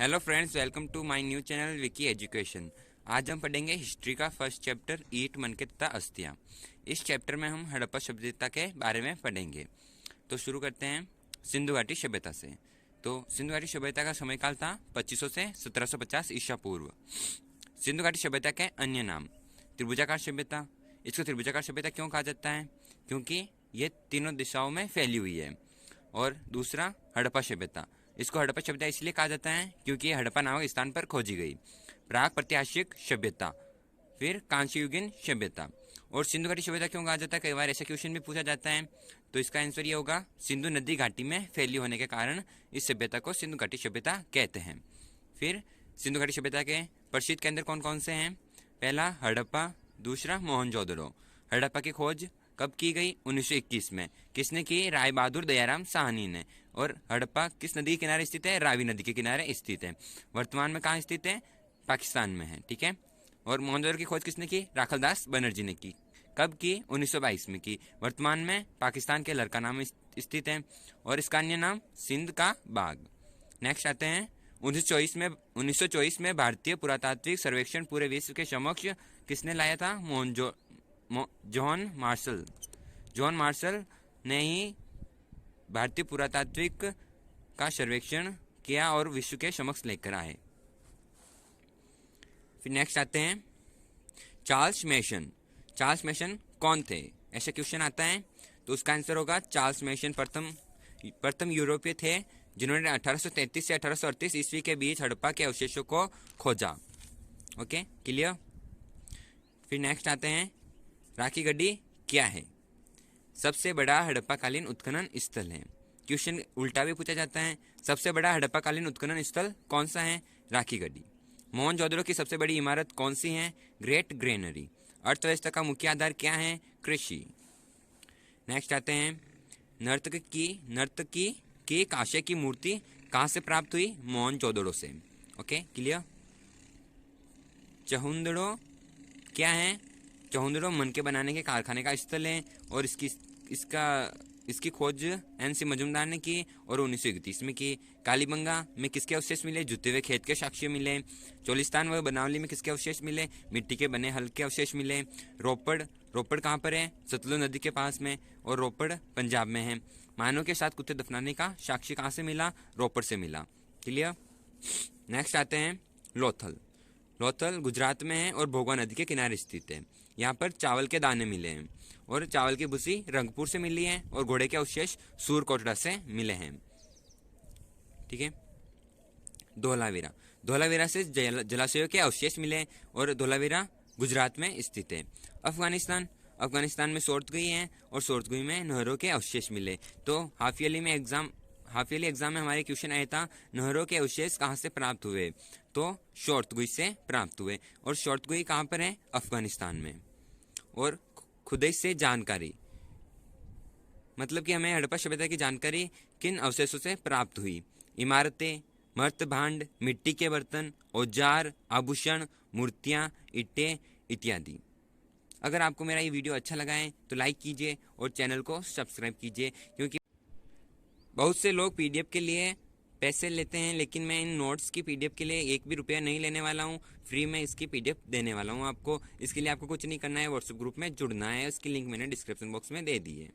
Hello friends, welcome to my new channel Vicky education. आज हम पढ़ेंगे हिस्ट्री का फर्स्ट चैप्टर ईंट, मनके तथा अस्थियां। इस चैप्टर में हम हड़प्पा सभ्यता के बारे में पढ़ेंगे। तो शुरू करते हैं सिंधु घाटी सभ्यता से। तो सिंधु घाटी सभ्यता का समय काल था 2500 से 1750 ईसा पूर्व। सिंधु घाटी सभ्यता के अन्य नाम त्रिभुजाकार सभ्यता। इसको त्रिभुजाकार सभ्यता क्यों कहा जाता है? क्योंकि ये तीनों दिशाओं में फैली हुई है। और दूसरा हड़प्पा सभ्यता। इसको हड़प्पा सभ्यता इसलिए कहा जाता है क्योंकि ये हड़प्पा नामक स्थान पर खोजी गई। प्राग प्रात्यशिक सभ्यता, फिर कांस्ययुगीन सभ्यता। और सिंधु घाटी सभ्यता क्यों कहा जाता है? कई बार ऐसा क्वेश्चन भी पूछा जाता है। तो इसका आंसर ये होगा, सिंधु नदी घाटी में फैली होने के कारण इस सभ्यता को सिंधु घाटी सभ्यता कहते हैं। फिर सिंधु घाटी सभ्यता के प्रसिद्ध केंद्र कौन कौन से हैं? पहला हड़प्पा, दूसरा मोहनजोदड़ो। हड़प्पा की खोज कब की गई? 1921 में। किसने की? राय बहादुर दयाराम साहनी ने। और हड़प्पा किस नदी के किनारे स्थित है? रावी नदी के किनारे स्थित है। वर्तमान में कहाँ स्थित है? पाकिस्तान में है। ठीक है। और मोहनजोदड़ो की खोज किसने की? राखलदास बनर्जी ने की। कब की? 1922 में की। वर्तमान में पाकिस्तान के लड़का में स्थित है। और इसका अन्य नाम सिंध का बाग। नेक्स्ट आते हैं 1924 में भारतीय पुरातात्विक सर्वेक्षण पूरे विश्व के समक्ष किसने लाया था? जॉन मार्शल ने ही भारतीय पुरातात्विक का सर्वेक्षण किया और विश्व के समक्ष लेकर आए। फिर नेक्स्ट आते हैं चार्ल्स मेसन कौन थे? ऐसा क्वेश्चन आता है। तो उसका आंसर होगा चार्ल्स मेसन प्रथम यूरोपीय थे जिन्होंने 1833 से 1838 ईस्वी के बीच हड़प्पा के अवशेषों को खोजा। Okay, clear. फिर नेक्स्ट आते हैं राखी गढ़ी क्या है? सबसे बड़ा हड़प्पाकालीन उत्खनन स्थल है। क्वेश्चन उल्टा भी पूछा जाता है। सबसे बड़ा हड़प्पाकालीन उत्खनन स्थल कौन सा है? राखी गढ़ी। मोहनजोदड़ो की सबसे बड़ी इमारत कौन सी है? Great granary. अर्थव्यवस्था का मुख्य आधार क्या है? कृषि। नेक्स्ट आते हैं नर्तकी की कांसे की मूर्ति कहाँ से प्राप्त हुई? मोहनजोदड़ो से। Okay, clear. चहुंदड़ो क्या है? चहुंदड़ो मनके बनाने के कारखाने का स्थल है। और इसकी खोज NC मजूमदार ने की और 1931 में की। कालीबंगा में किसके अवशेष मिले? जुते हुए खेत के साक्ष्य मिले। चोलिस्तान व बनावली में किसके अवशेष मिले? मिट्टी के बने हल के अवशेष मिले। रोपड़ कहाँ पर है? सतलुज नदी के पास में। और रोपड़ पंजाब में है। मानव के साथ कुत्ते दफनाने का साक्ष्य कहाँ से मिला? रोपड़ से मिला। क्लियर। नेक्स्ट आते हैं लोथल गुजरात में है और भोगवा नदी के किनारे स्थित है। यहाँ पर चावल के दाने मिले हैं और चावल की भूसी रंगपुर से मिली है और घोड़े के अवशेष सूरकोटड़ा से मिले हैं। ठीक है। धोलावीरा से जलाशयों के अवशेष मिले और धोलावीरा गुजरात में स्थित है। अफगानिस्तान में सोर्तगुई है और सोर्तगुई में नहरों के अवशेष मिले। तो हाफ ईयरली एग्जाम में हमारे क्वेश्चन आया था, नहरों के अवशेष कहाँ से प्राप्त हुए? तो शोर्तगुई से प्राप्त हुए। और शोर्तगुई कहाँ पर है? अफगानिस्तान में। और खुदाई से जानकारी, मतलब कि हमें हड़प्पा सभ्यता की जानकारी किन अवशेषों से प्राप्त हुई? इमारतें, मर्तभांड, मिट्टी के बर्तन, औजार, आभूषण, मूर्तियां, ईंटें इत्यादि। अगर आपको मेरा ये वीडियो अच्छा लगा है तो लाइक कीजिए और चैनल को सब्सक्राइब कीजिए, क्योंकि बहुत से लोग PDF के लिए पैसे लेते हैं, लेकिन मैं इन नोट्स की PDF के लिए 1 भी रुपया नहीं लेने वाला हूँ। फ्री में इसकी PDF देने वाला हूँ आपको। इसके लिए आपको कुछ नहीं करना है, व्हाट्सएप ग्रुप में जुड़ना है। इसकी लिंक मैंने डिस्क्रिप्शन बॉक्स में दे दी है।